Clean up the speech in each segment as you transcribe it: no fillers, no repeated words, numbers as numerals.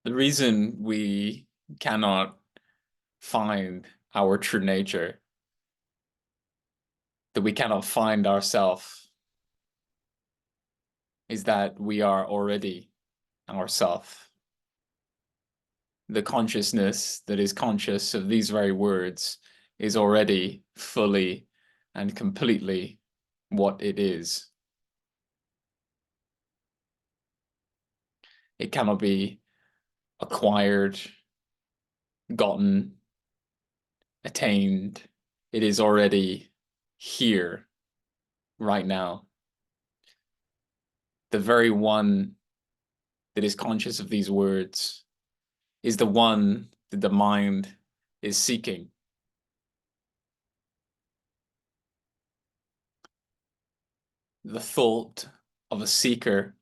The reason we cannot find our true nature, that we cannot find ourself, is that we are already ourself. The consciousness that is conscious of these very words is already fully and completely what it is. It cannot be acquired, gotten, attained. It is already here, right now. The very one that is conscious of these words is the one that the mind is seeking. The thought of a seeker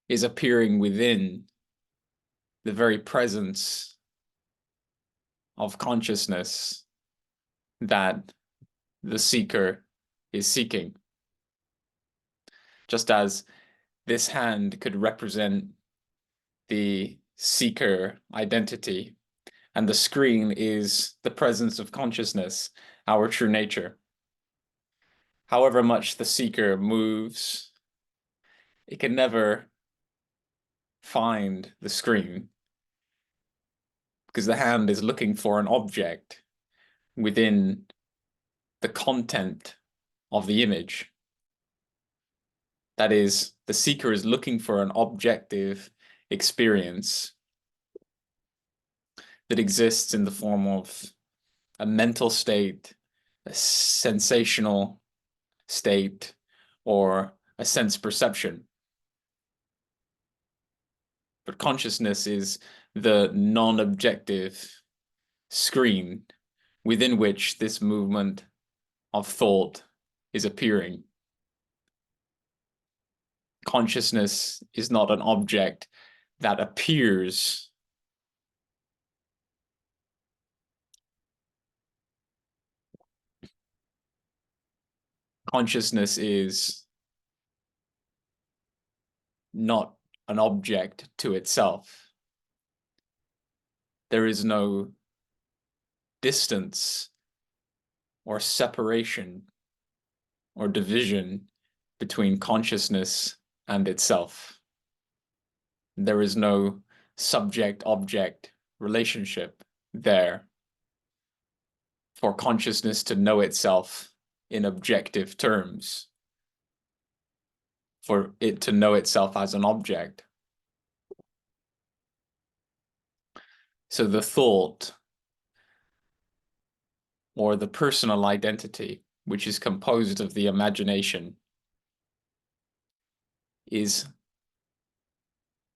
is appearing within the very presence of consciousness that the seeker is seeking. Just as this hand could represent the seeker identity, and the screen is the presence of consciousness, our true nature. However much the seeker moves, it can never find the screen because the hand is looking for an object within the content of the image. That is, the seeker is looking for an objective experience that exists in the form of a mental state, a sensational state, or a sense perception. But consciousness is the non-objective screen within which this movement of thought is appearing. Consciousness is not an object that appears. Consciousness is not an object to itself. There is no distance or separation or division between consciousness and itself. There is no subject-object relationship there for consciousness to know itself in objective terms, for it to know itself as an object. So the thought or the personal identity, which is composed of the imagination, is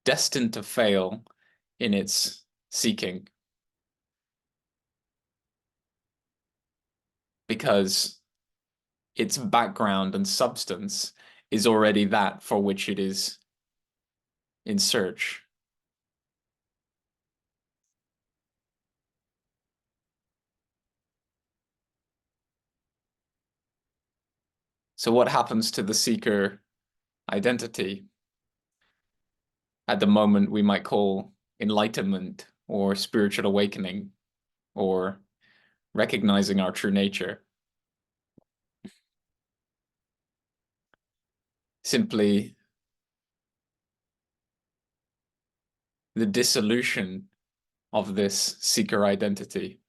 destined to fail in its seeking, because its background and substance is already that for which it is in search. So what happens to the seeker identity at the moment we might call enlightenment or spiritual awakening or recognizing our true nature? Simply the dissolution of this seeker identity.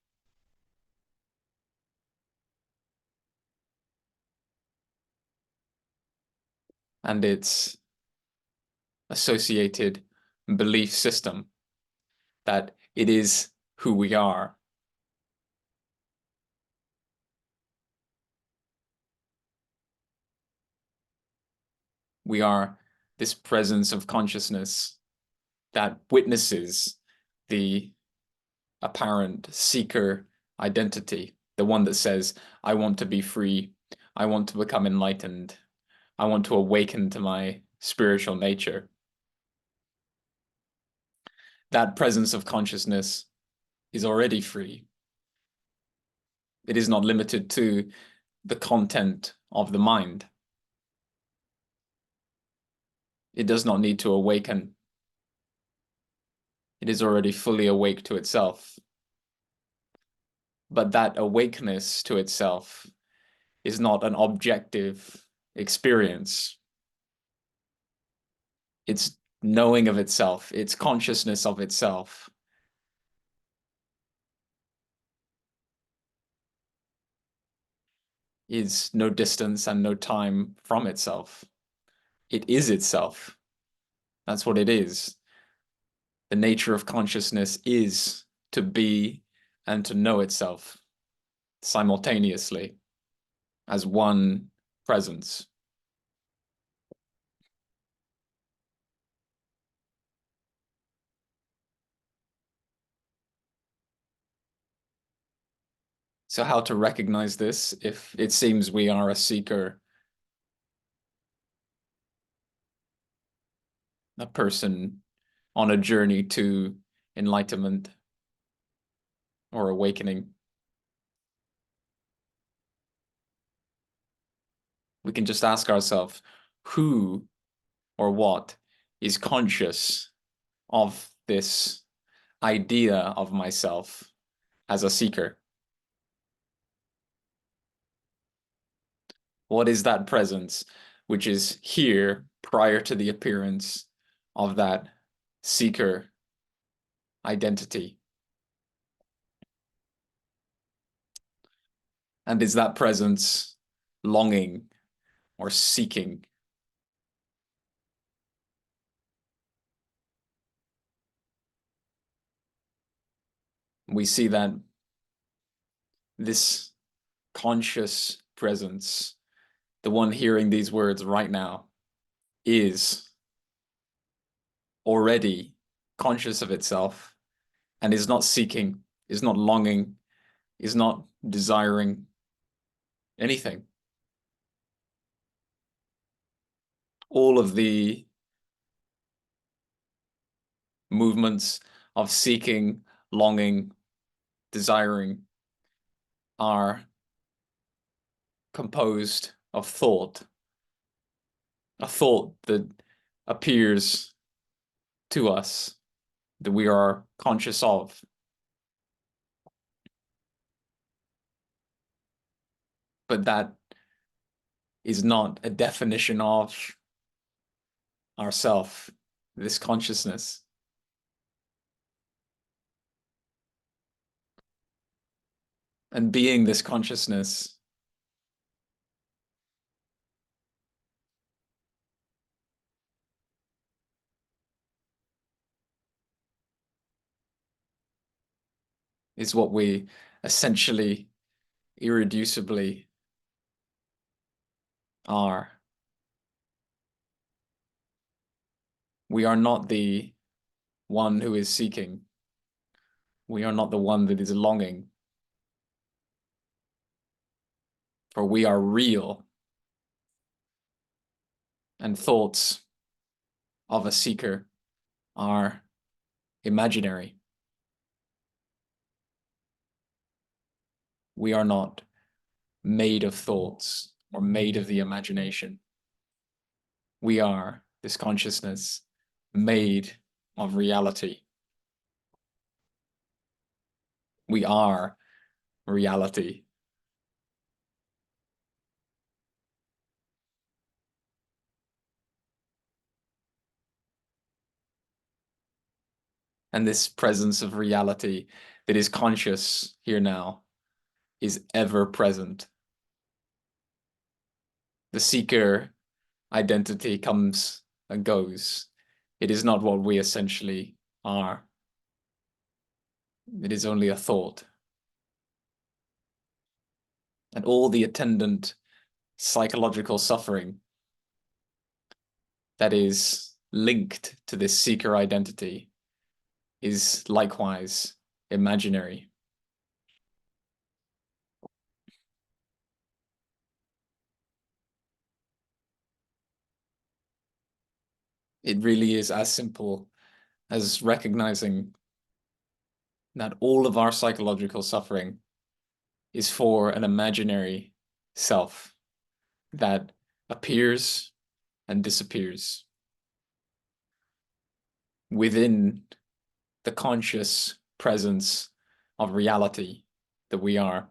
And its associated belief system that it is who we are. We are this presence of consciousness that witnesses the apparent seeker identity, the one that says, I want to be free, I want to become enlightened, I want to awaken to my spiritual nature. That presence of consciousness is already free. It is not limited to the content of the mind. It does not need to awaken. It It is already fully awake to itself. But that awakeness to itself is not an objective experience. Its knowing of itself, its consciousness of itself. Is no distance and no time from itself. It is itself. That's what it is. The nature of consciousness is to be and to know itself simultaneously as one presence. So how to recognize this if it seems we are a seeker, a person on a journey to enlightenment or awakening? We can just ask ourselves, who or what is conscious of this idea of myself as a seeker? What is that presence which is here prior to the appearance of that seeker identity? And is that presence longing or seeking? We see that this conscious presence, the one hearing these words right now, is already conscious of itself and is not seeking, is not longing, is not desiring anything. All of the movements of seeking, longing, desiring are composed of thought, a thought that appears to us, that we are conscious of. But that is not a definition of ourself, this consciousness. And being this consciousness is what we essentially, irreducibly are. We are not the one who is seeking. We are not the one that is longing. For we are real. And thoughts of a seeker are imaginary. We are not made of thoughts or made of the imagination. We are this consciousness made of reality. We are reality. And this presence of reality that is conscious here now is ever present. The seeker identity comes and goes. It is not what we essentially are. It is only a thought. And all the attendant psychological suffering that is linked to this seeker identity is likewise imaginary. It really is as simple as recognizing that all of our psychological suffering is for an imaginary self that appears and disappears within the conscious presence of reality that we are.